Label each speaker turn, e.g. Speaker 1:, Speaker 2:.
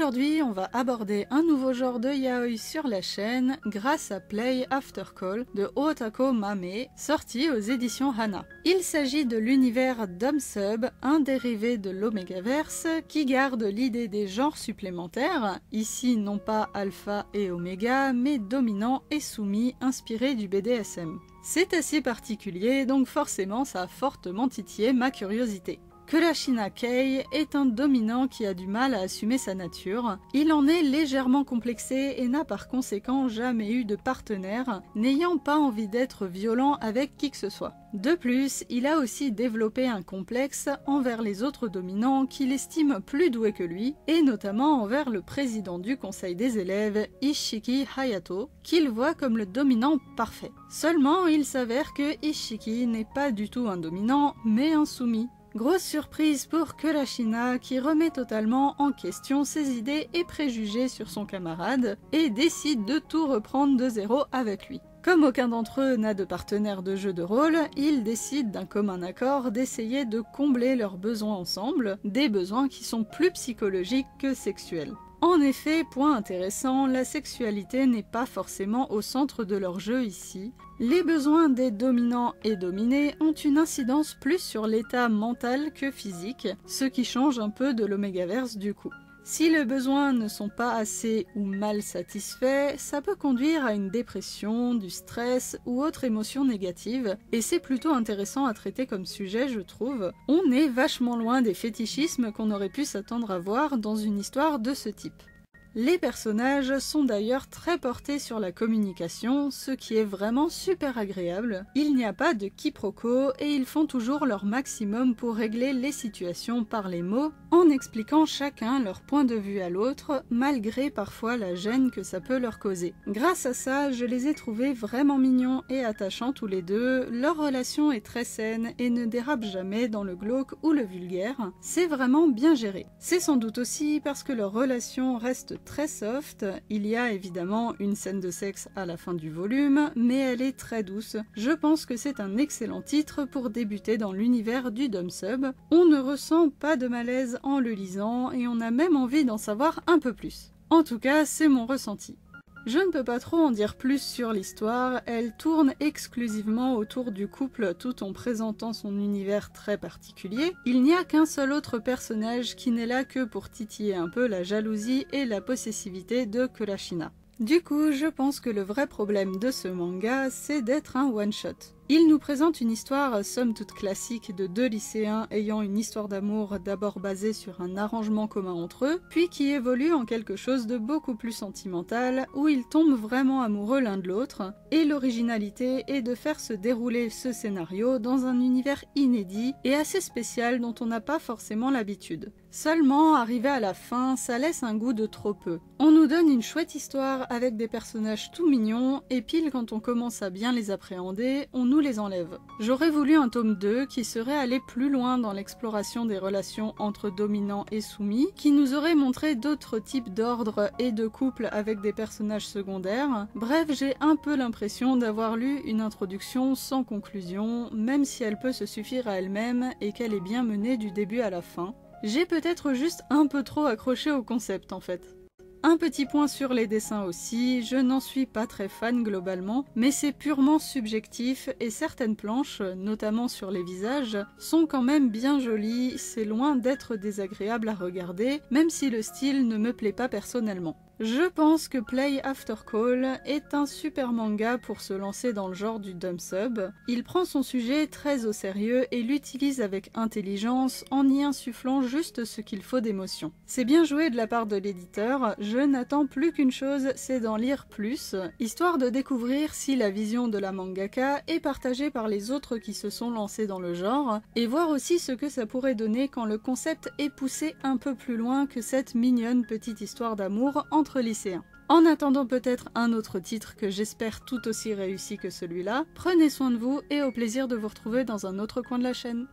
Speaker 1: Aujourd'hui, on va aborder un nouveau genre de yaoi sur la chaîne grâce à Play After Call de Otako Mame, sorti aux éditions Hana. Il s'agit de l'univers Dom-Sub, un dérivé de l'Omegaverse qui garde l'idée des genres supplémentaires, ici non pas alpha et oméga, mais dominant et soumis inspiré du BDSM. C'est assez particulier, donc forcément ça a fortement titillé ma curiosité. Kurashina Kei est un dominant qui a du mal à assumer sa nature. Il en est légèrement complexé et n'a par conséquent jamais eu de partenaire, n'ayant pas envie d'être violent avec qui que ce soit. De plus, il a aussi développé un complexe envers les autres dominants qu'il estime plus doués que lui, et notamment envers le président du conseil des élèves, Ishiki Hayato, qu'il voit comme le dominant parfait. Seulement, il s'avère que Ishiki n'est pas du tout un dominant, mais un soumis. Grosse surprise pour Kurashina qui remet totalement en question ses idées et préjugés sur son camarade et décide de tout reprendre de zéro avec lui. Comme aucun d'entre eux n'a de partenaire de jeu de rôle, ils décident d'un commun accord d'essayer de combler leurs besoins ensemble, des besoins qui sont plus psychologiques que sexuels. En effet, point intéressant, la sexualité n'est pas forcément au centre de leur jeu ici. Les besoins des dominants et dominés ont une incidence plus sur l'état mental que physique, ce qui change un peu de l'Omegaverse du coup. Si les besoins ne sont pas assez ou mal satisfaits, ça peut conduire à une dépression, du stress ou autre émotion négative, et c'est plutôt intéressant à traiter comme sujet, je trouve. On est vachement loin des fétichismes qu'on aurait pu s'attendre à voir dans une histoire de ce type. Les personnages sont d'ailleurs très portés sur la communication, ce qui est vraiment super agréable. Il n'y a pas de quiproquo et ils font toujours leur maximum pour régler les situations par les mots, en expliquant chacun leur point de vue à l'autre, malgré parfois la gêne que ça peut leur causer. Grâce à ça, je les ai trouvés vraiment mignons et attachants tous les deux, leur relation est très saine et ne dérape jamais dans le glauque ou le vulgaire, c'est vraiment bien géré. C'est sans doute aussi parce que leur relation reste très soft, il y a évidemment une scène de sexe à la fin du volume, mais elle est très douce. Je pense que c'est un excellent titre pour débuter dans l'univers du Dom-Sub. On ne ressent pas de malaise en le lisant et on a même envie d'en savoir un peu plus. En tout cas, c'est mon ressenti. Je ne peux pas trop en dire plus sur l'histoire, elle tourne exclusivement autour du couple tout en présentant son univers très particulier. Il n'y a qu'un seul autre personnage qui n'est là que pour titiller un peu la jalousie et la possessivité de Kurashina. Du coup, je pense que le vrai problème de ce manga, c'est d'être un one-shot. Il nous présente une histoire somme toute classique de deux lycéens ayant une histoire d'amour d'abord basée sur un arrangement commun entre eux, puis qui évolue en quelque chose de beaucoup plus sentimental, où ils tombent vraiment amoureux l'un de l'autre, et l'originalité est de faire se dérouler ce scénario dans un univers inédit et assez spécial dont on n'a pas forcément l'habitude. Seulement, arrivé à la fin, ça laisse un goût de trop peu. On nous donne une chouette histoire avec des personnages tout mignons, et pile quand on commence à bien les appréhender, on nous les enlève. J'aurais voulu un tome 2 qui serait allé plus loin dans l'exploration des relations entre dominants et soumis, qui nous aurait montré d'autres types d'ordres et de couples avec des personnages secondaires. Bref, j'ai un peu l'impression d'avoir lu une introduction sans conclusion, même si elle peut se suffire à elle-même et qu'elle est bien menée du début à la fin. J'ai peut-être juste un peu trop accroché au concept en fait. Un petit point sur les dessins aussi, je n'en suis pas très fan globalement, mais c'est purement subjectif et certaines planches, notamment sur les visages, sont quand même bien jolies, c'est loin d'être désagréable à regarder, même si le style ne me plaît pas personnellement. Je pense que Play After Call est un super manga pour se lancer dans le genre du Dom-Sub. Il prend son sujet très au sérieux et l'utilise avec intelligence en y insufflant juste ce qu'il faut d'émotion. C'est bien joué de la part de l'éditeur, je n'attends plus qu'une chose, c'est d'en lire plus, histoire de découvrir si la vision de la mangaka est partagée par les autres qui se sont lancés dans le genre, et voir aussi ce que ça pourrait donner quand le concept est poussé un peu plus loin que cette mignonne petite histoire d'amour entre lycéens. En attendant peut-être un autre titre que j'espère tout aussi réussi que celui-là, prenez soin de vous et au plaisir de vous retrouver dans un autre coin de la chaîne.